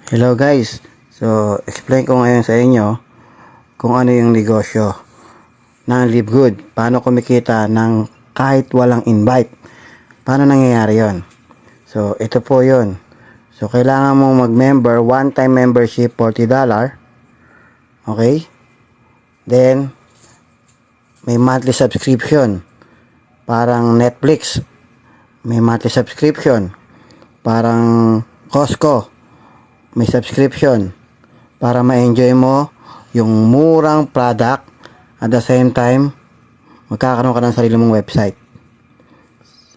Hello guys, so explain ko ngayon sa inyo kung ano yung negosyo ng Live Good. Paano kumikita ng kahit walang invite. Paano nangyayari yon? So ito po yon. So kailangan mong mag-member, one-time membership $40. Okay? Then may monthly subscription. Parang Netflix. May monthly subscription. Parang Costco. May subscription para ma-enjoy mo yung murang product at the same time magkakaroon ka ng sarili mong website.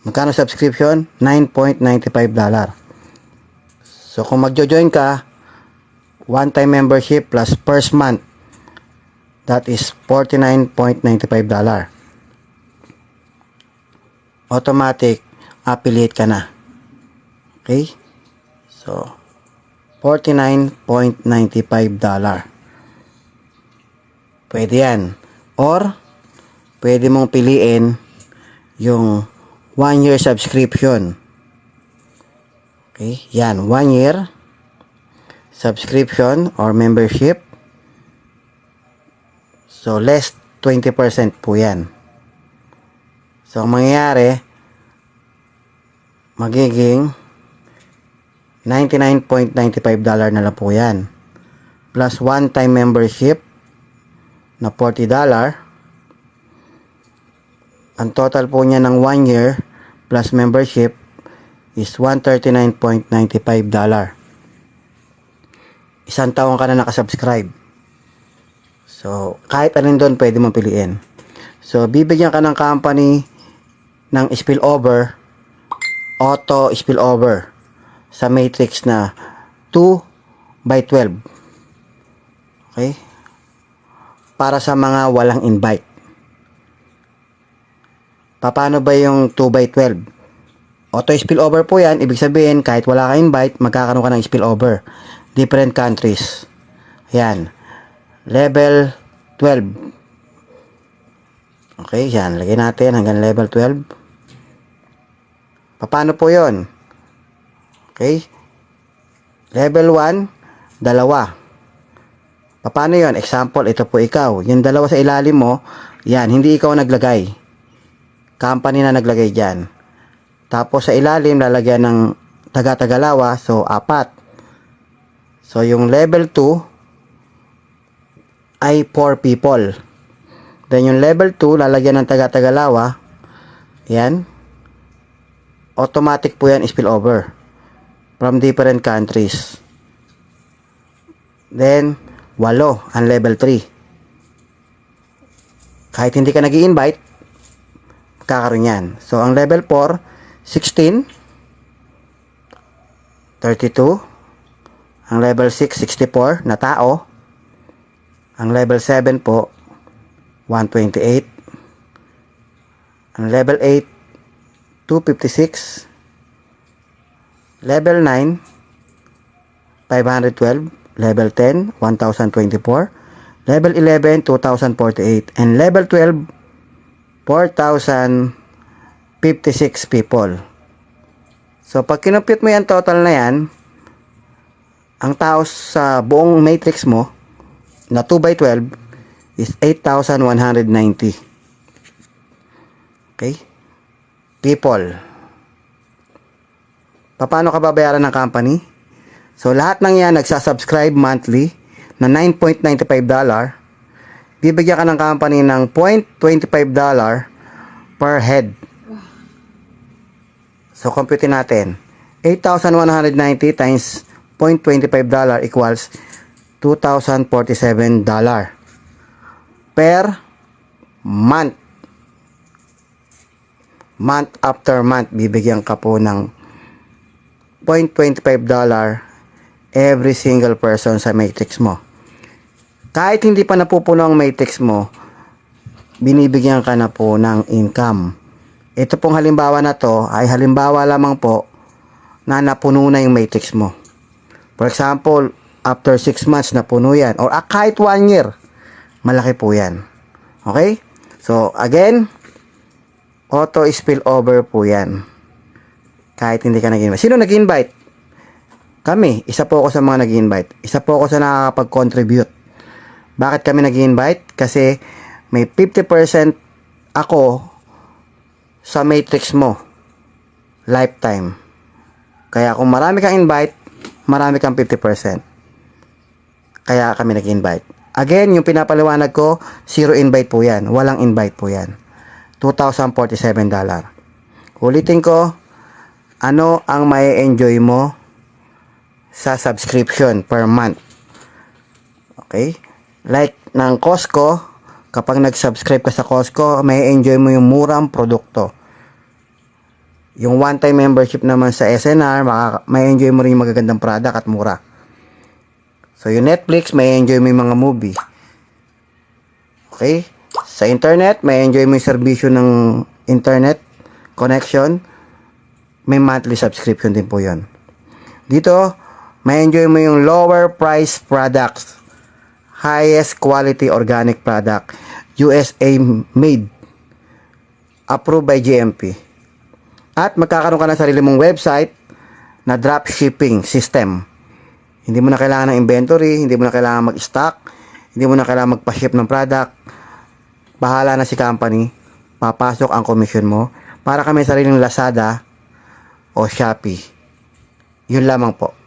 Magkano subscription? $9.95. So kung magjo-join ka, one-time membership plus first month, that is $49.95. Automatic affiliate ka na. Okay? So $49.95. Pwede yan. Or, pwede mong piliin yung 1 year subscription. Okay? Yan. 1 year subscription or membership. So, less 20% po yan. So, ang mangyayari, magiging $99.95 na lang po yan. Plus one-time membership na $40. Ang total po niya ng 1 year plus membership is $139.95. Isang taon ka na nakasubscribe. So, kahit alin doon pwede mong piliin. So, bibigyan ka ng company ng spillover, auto spillover sa matrix na 2/12. Okay? Para sa mga walang invite. Paano ba yung 2/12? Auto spillover po yan. Ibig sabihin, kahit wala kang invite, magkakaroon ka ng spillover. Different countries. Yan. Level 12. Okay, yan. Lagyan natin hanggang level 12. Paano po yon? Okay? Level 1, dalawa. Paano yon? Example, ito po ikaw. Yung dalawa sa ilalim mo, yan, hindi ikaw naglagay. Company na naglagay dyan. Tapos sa ilalim, lalagyan ng taga-tagalawa, so 4. So yung level 2 ay 4 people. Then yung level 2, lalagyan ng taga-tagalawa, yan. Automatic po yan, spillover. From different countries. Then, 8 ang level 3. Kahit hindi ka nag-i-invite, kakaroon yan. So, ang level 4, 16, 32. Ang level 6, 64 na tao. Ang level 7 po, 128. Ang level 8, 256. Level 9, 512. Level 10, 1024. Level 11, 2048. And level 12, 4056 people. So, pag kinumpute mo yan, total na yan, ang tao sa buong matrix mo, na 2/12, is 8,190. Okay? People. Paano ka babayaran ng company? So, lahat ng yan nagsasubscribe monthly na $9.95. Bibigyan ka ng company ng $0.25 per head. So, compute natin. 8,190 times $0.25 equals $2,047 per month. Month after month, bibigyan ka po ng $0.25 every single person sa matrix mo. Kahit hindi pa napupuno ang matrix mo, binibigyan ka na po ng income. Ito pong halimbawa na to ay halimbawa lamang po na napuno na yung matrix mo. For example, after 6 months napuno yan or kahit 1 year, malaki po yan. Okay? So, again, auto spillover po yan. Kahit hindi ka nag-invite. Sino nag-invite? Kami, isa po ako sa mga nag-invite. Isa po ako sa nakakapag-contribute. Bakit kami nag-invite? Kasi may 50% ako sa matrix mo. Lifetime. Kaya kung marami kang invite, marami kang 50%. Kaya kami nag-invite. Again, yung pinapaliwanag ko, zero invite po yan. Walang invite po yan. $2,047. Ulitin ko, ano ang may enjoy mo sa subscription per month? Okay? Like ng Costco, kapag nag-subscribe ka sa Costco, may enjoy mo yung murang produkto. Yung one-time membership naman sa SNR, may enjoy mo rin yung magagandang product at mura. So, yung Netflix, may enjoy mo yung mga movie. Okay? Sa internet, may enjoy mo yung serbisyo ng internet connection. May monthly subscription din po yun. Dito, may enjoy mo yung lower price products. Highest quality organic product. USA made. Approved by GMP. At magkakaroon ka ng sarili mong website na dropshipping system. Hindi mo na kailangan ng inventory, hindi mo na kailangan mag-stock, hindi mo na kailangan magpa-ship ng product. Bahala na si company, papasok ang commission mo para ka may sariling Lazada o Shopee. Yun lamang po.